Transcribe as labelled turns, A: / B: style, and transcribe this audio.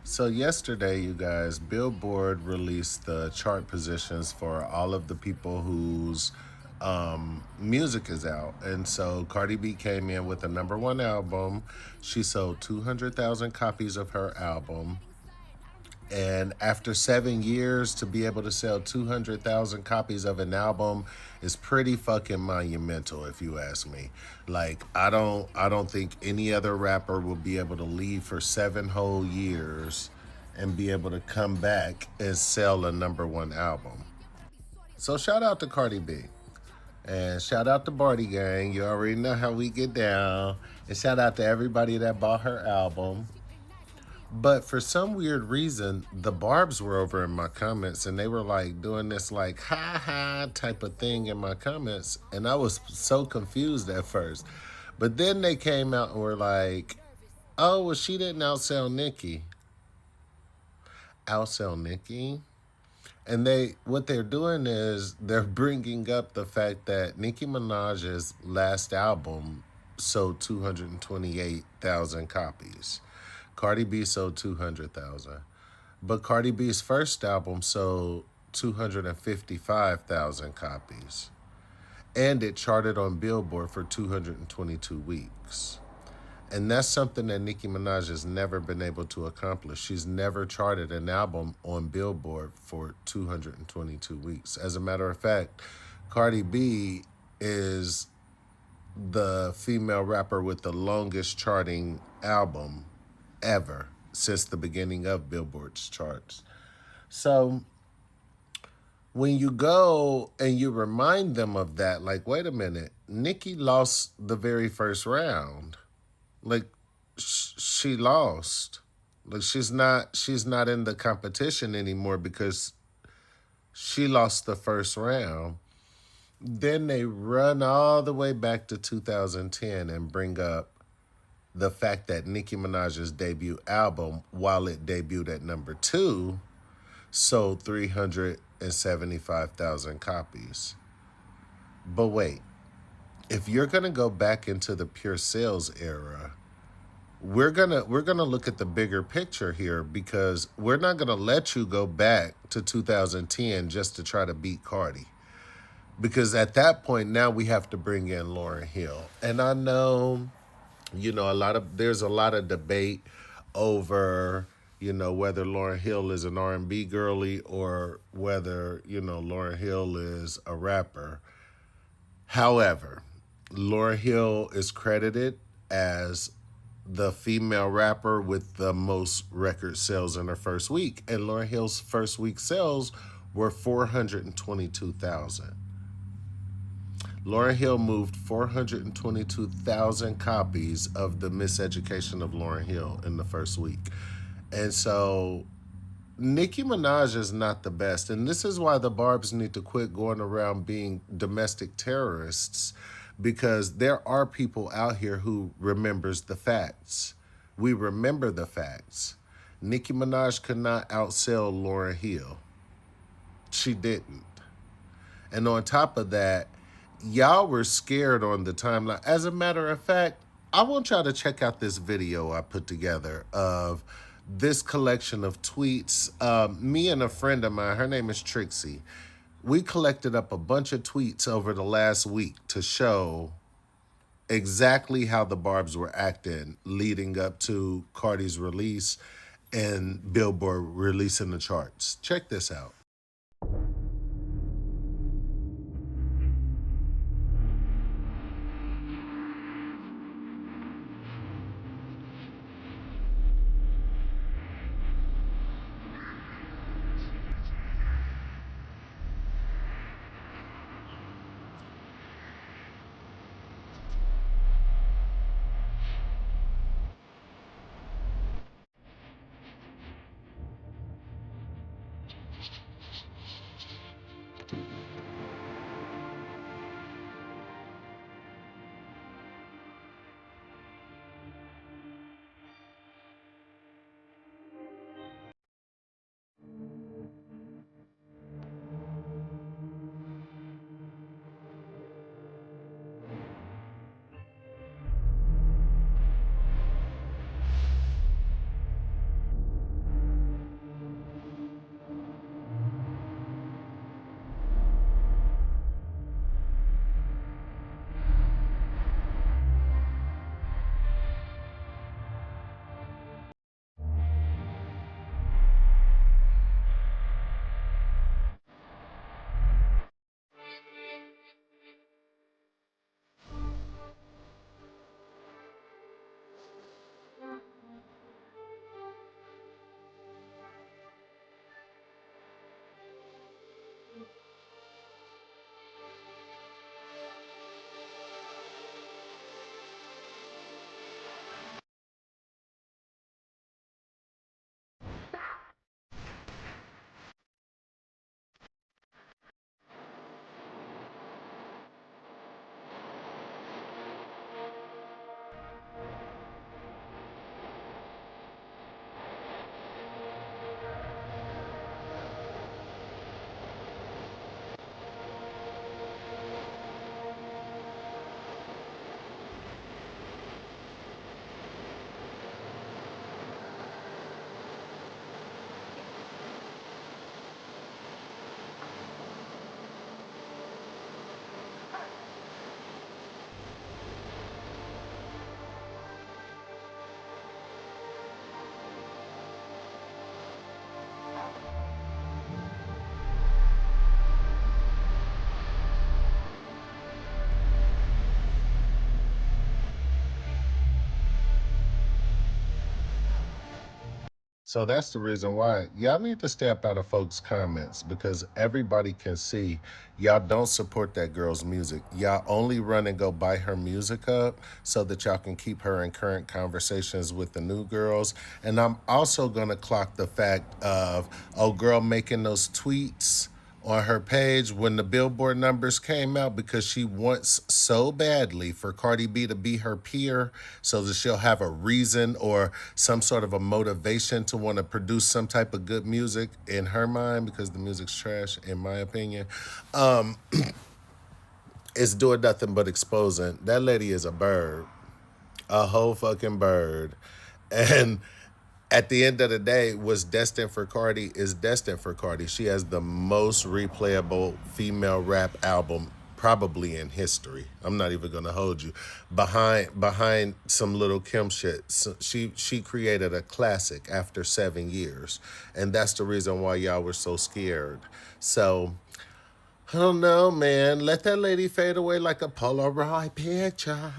A: So yesterday, you guys, Billboard released the chart positions for all of the people whose music is out. And so Cardi B came in with the number one album. She sold 200,000 copies of her album. And after 7 years, to be able to sell 200,000 copies of an album is pretty fucking monumental, if you ask me. Like, I don't think any other rapper will be able to leave for 7 whole years and be able to come back and sell a number one album. So shout out to Cardi B. And shout out to Barty Gang. You already know how we get down. And shout out to everybody that bought her album. But for some weird reason, the Barbs were over in my comments and they were like doing this like ha ha type of thing in my comments. And I was so confused at first. But then they came out and were like, oh, well, she didn't outsell Nicki. Outsell Nicki? And what they're doing is they're bringing up the fact that Nicki Minaj's last album sold 228,000 copies. Cardi B sold 200,000. But Cardi B's first album sold 255,000 copies. And it charted on Billboard for 222 weeks. And that's something that Nicki Minaj has never been able to accomplish. She's never charted an album on Billboard for 222 weeks. As a matter of fact, Cardi B is the female rapper with the longest charting album ever since the beginning of Billboard's charts. So when you go and you remind them of that, like, wait a minute, Nicki lost the very first round. Like, she lost. Like, she's not in the competition anymore because she lost the first round. Then they run all the way back to 2010 and bring up the fact that Nicki Minaj's debut album, while it debuted at number two, sold 375,000 copies. But wait, if you're gonna go back into the pure sales era, we're gonna look at the bigger picture here because we're not gonna let you go back to 2010 just to try to beat Cardi. Because at that point now we have to bring in Lauryn Hill. And I know, there's a lot of debate over, whether Lauryn Hill is an R&B girly or whether, Lauryn Hill is a rapper. However, Lauryn Hill is credited as the female rapper with the most record sales in her first week. And Lauryn Hill's first week sales were 422,000. Lauryn Hill moved 422,000 copies of The Miseducation of Lauryn Hill in the first week. And so Nicki Minaj is not the best. And this is why the Barbs need to quit going around being domestic terrorists, because there are people out here who remembers the facts. We remember the facts. Nicki Minaj could not outsell Lauryn Hill. She didn't. And on top of that, y'all were scared on the timeline. As a matter of fact, I want y'all to check out this video I put together of this collection of tweets. Me and a friend of mine, her name is Trixie, we collected up a bunch of tweets over the last week to show exactly how the Barbs were acting leading up to Cardi's release and Billboard releasing the charts. Check this out. So that's the reason why y'all need to stay up out of folks' comments because everybody can see y'all don't support that girl's music. Y'all only run and go buy her music up so that y'all can keep her in current conversations with the new girls. And I'm also gonna clock the fact of girl making those tweets on her page when the Billboard numbers came out because she wants so badly for Cardi B to be her peer so that she'll have a reason or some sort of a motivation to want to produce some type of good music in her mind because the music's trash, in my opinion. It's doing nothing but exposing. That lady is a bird, a whole fucking bird. And at the end of the day, what's destined for Cardi is destined for Cardi. She has the most replayable female rap album probably in history. I'm not even gonna hold you. Behind some little Kim shit. So she created a classic after 7 years. And that's the reason why y'all were so scared. So I don't know, man. Let that lady fade away like a Polaroid picture.